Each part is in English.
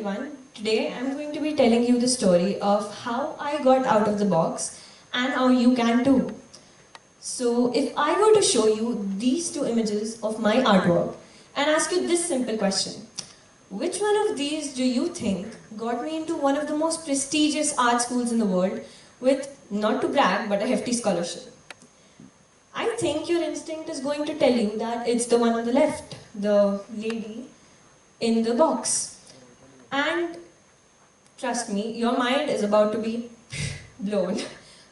everyone. Today I'm going to be telling you the story of how I got out of the box and how you can too. So if I were to show you these two images of my artwork and ask you this simple question, which one of these do you think got me into one of the most prestigious art schools in the world with, not to brag, but a hefty scholarship? I think your instinct is going to tell you that it's the one on the left, the lady in the box. And trust me, your mind is about to be blown.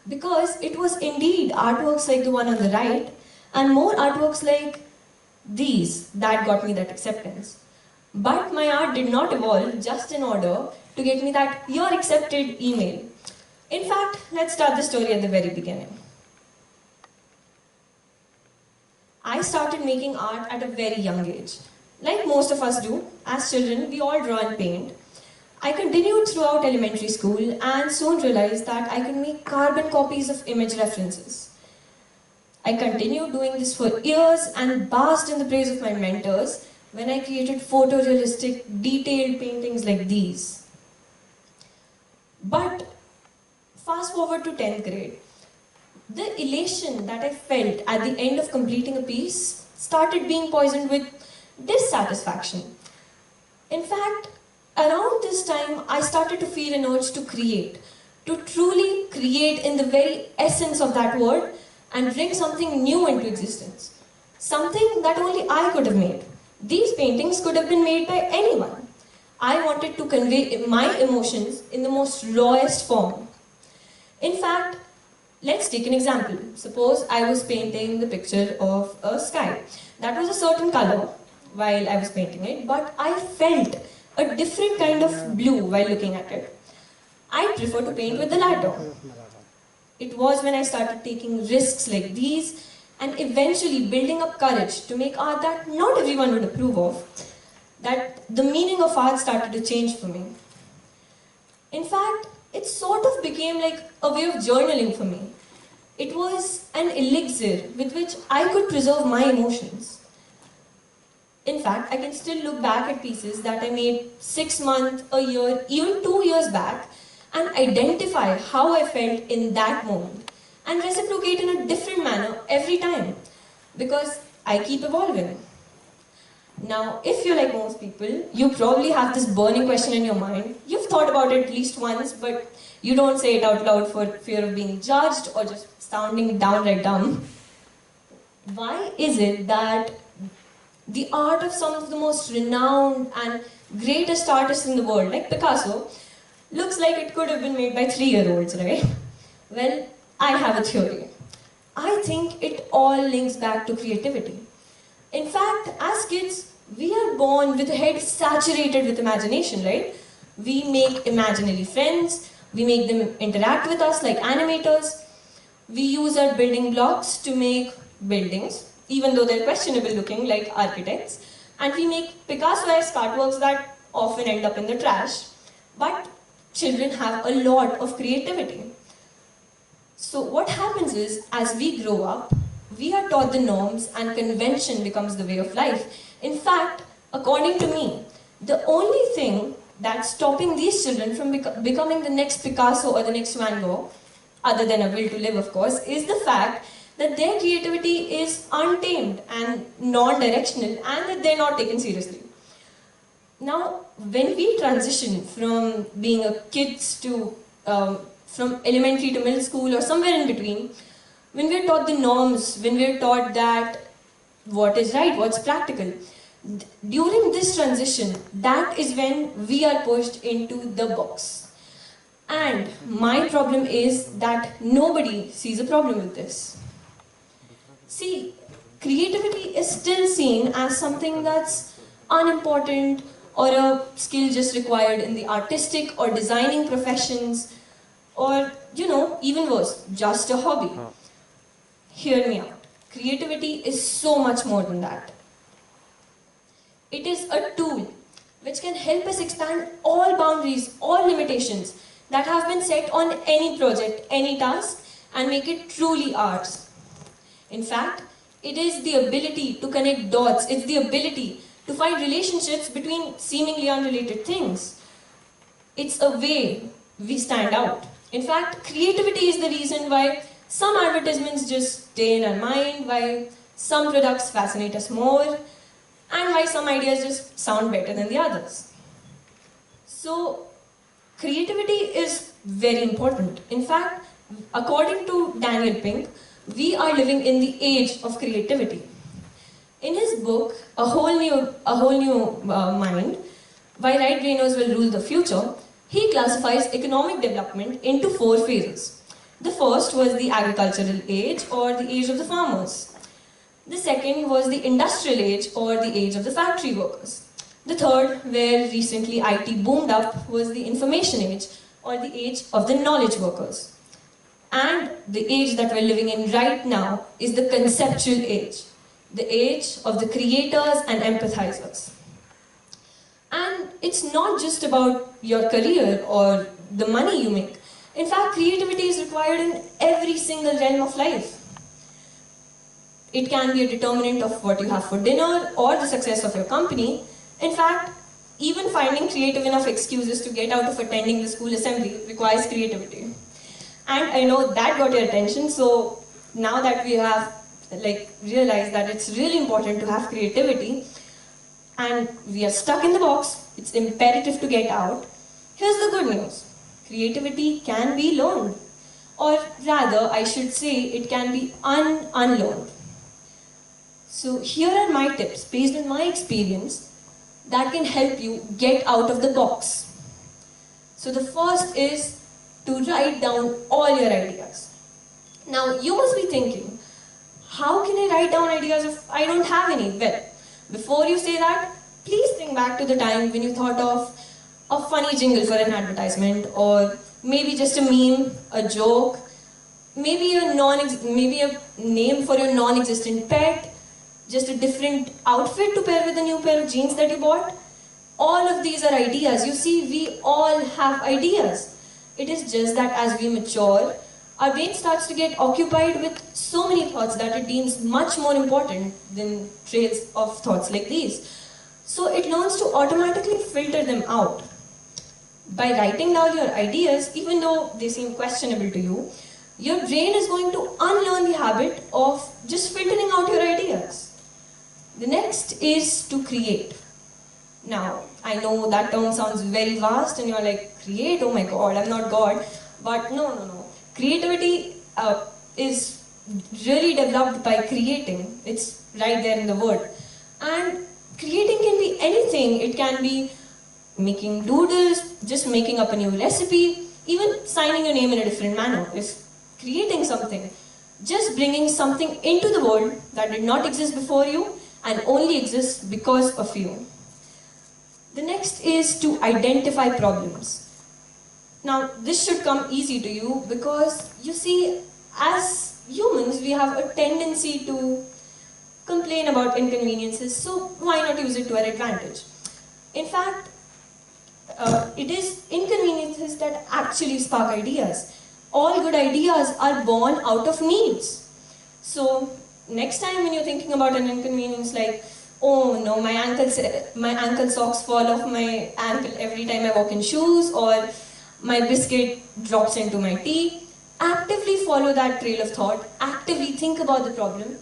Because it was indeed artworks like the one on the right and more artworks like these that got me that acceptance. But my art did not evolve just in order to get me that "you're accepted" email. In fact, let's start the story at the very beginning. I started making art at a very young age. Like most of us do, as children, we all draw and paint. I continued throughout elementary school and soon realized that I could make carbon copies of image references. I continued doing this for years and basked in the praise of my mentors when I created photorealistic, detailed paintings like these. But fast forward to 10th grade. The elation that I felt at the end of completing a piece started being poisoned with dissatisfaction. In fact, around this time, I started to feel an urge to create, to truly create in the very essence of that word and bring something new into existence. Something that only I could have made. These paintings could have been made by anyone. I wanted to convey my emotions in the most rawest form. In fact, let's take an example. Suppose I was painting the picture of a sky. That was a certain color while I was painting it, but I felt a different kind of blue while looking at it. I prefer to paint with the latter. It was when I started taking risks like these and eventually building up courage to make art that not everyone would approve of, that the meaning of art started to change for me. In fact, it sort of became like a way of journaling for me. It was an elixir with which I could preserve my emotions. In fact, I can still look back at pieces that I made 6 months, a year, even 2 years back and identify how I felt in that moment and reciprocate in a different manner every time because I keep evolving. Now, if you're like most people, you probably have this burning question in your mind. You've thought about it at least once, but you don't say it out loud for fear of being judged or just sounding downright dumb. Why is it that the art of some of the most renowned and greatest artists in the world, like Picasso, looks like it could have been made by 3-year-olds, right? Well, I have a theory. I think it all links back to creativity. In fact, as kids, we are born with a head saturated with imagination, right? We make imaginary friends, we make them interact with us like animators, we use our building blocks to make buildings, even though they're questionable looking like architects, and we make Picasso-esque artworks that often end up in the trash. But children have a lot of creativity. So what happens is, as we grow up, we are taught the norms and convention becomes the way of life. In fact, according to me, the only thing that's stopping these children from becoming the next Picasso or the next Van Gogh, other than a will to live of course, is the fact that their creativity is untamed and non-directional and that they're not taken seriously. Now, when we transition from being a kids to, from elementary to middle school or somewhere in between, when we're taught the norms, when we're taught that what is right, what's practical, during this transition, that is when we are pushed into the box. And my problem is that nobody sees a problem with this. See, creativity is still seen as something that's unimportant or a skill just required in the artistic or designing professions or, even worse, just a hobby. Hear me out. Creativity is so much more than that. It is a tool which can help us expand all boundaries, all limitations that have been set on any project, any task, and make it truly ours. In fact, it is the ability to connect dots, it's the ability to find relationships between seemingly unrelated things. It's a way we stand out. In fact, creativity is the reason why some advertisements just stay in our mind, why some products fascinate us more, and why some ideas just sound better than the others. So, creativity is very important. In fact, according to Daniel Pink, we are living in the age of creativity. In his book, A Whole New Mind, Why Right Brainers Will Rule the Future, he classifies economic development into 4 phases. The first was the agricultural age, or the age of the farmers. The second was the industrial age, or the age of the factory workers. The third, where recently IT boomed up, was the information age, or the age of the knowledge workers. And the age that we're living in right now is the conceptual age, the age of the creators and empathizers. And it's not just about your career or the money you make. In fact, creativity is required in every single realm of life. It can be a determinant of what you have for dinner or the success of your company. In fact, even finding creative enough excuses to get out of attending the school assembly requires creativity. And I know that got your attention, so now that we have realized that it's really important to have creativity, and we are stuck in the box, it's imperative to get out. Here's the good news. Creativity can be learned. Or rather, I should say, it can be unlearned. So here are my tips, based on my experience, that can help you get out of the box. So the first is to write down all your ideas. Now, you must be thinking, how can I write down ideas if I don't have any? Well, before you say that, please think back to the time when you thought of a funny jingle for an advertisement, or maybe just a meme, a joke, maybe a name for your non-existent pet, just a different outfit to pair with a new pair of jeans that you bought. All of these are ideas. You see, we all have ideas. It is just that as we mature, our brain starts to get occupied with so many thoughts that it deems much more important than trails of thoughts like these. So it learns to automatically filter them out. By writing down your ideas, even though they seem questionable to you, your brain is going to unlearn the habit of just filtering out your ideas. The next is to create. Now, I know that term sounds very vast and you're like, create? Oh my God, I'm not God. But no. Creativity is really developed by creating. It's right there in the word. And creating can be anything. It can be making doodles, just making up a new recipe, even signing your name in a different manner is creating something. Just bringing something into the world that did not exist before you and only exists because of you. The next is to identify problems. Now, this should come easy to you because, you see, as humans, we have a tendency to complain about inconveniences, so why not use it to our advantage? In fact, it is inconveniences that actually spark ideas. All good ideas are born out of needs. So, next time when you're thinking about an inconvenience like, oh no, my ankle socks fall off my ankle every time I walk in shoes, or my biscuit drops into my tea, actively follow that trail of thought, actively think about the problem,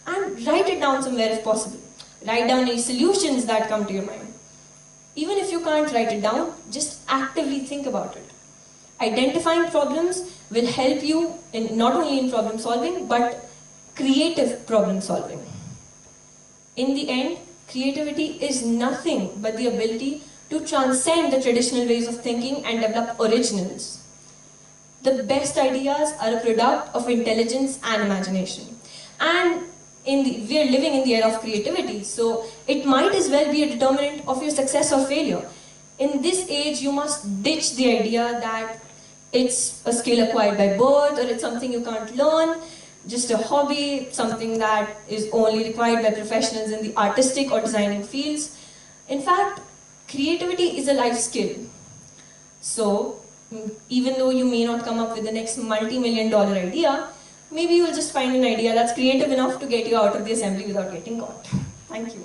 and write it down somewhere if possible. Write down any solutions that come to your mind. Even if you can't write it down, just actively think about it. Identifying problems will help you in not only in problem solving, but creative problem solving. In the end, creativity is nothing but the ability to transcend the traditional ways of thinking and develop originals. The best ideas are a product of intelligence and imagination. And we are living in the era of creativity, so it might as well be a determinant of your success or failure. In this age, you must ditch the idea that it's a skill acquired by birth or it's something you can't learn, just a hobby, something that is only required by professionals in the artistic or designing fields. In fact, creativity is a life skill. So, even though you may not come up with the next multi-million-dollar idea, maybe you will just find an idea that's creative enough to get you out of the assembly without getting caught. Thank you.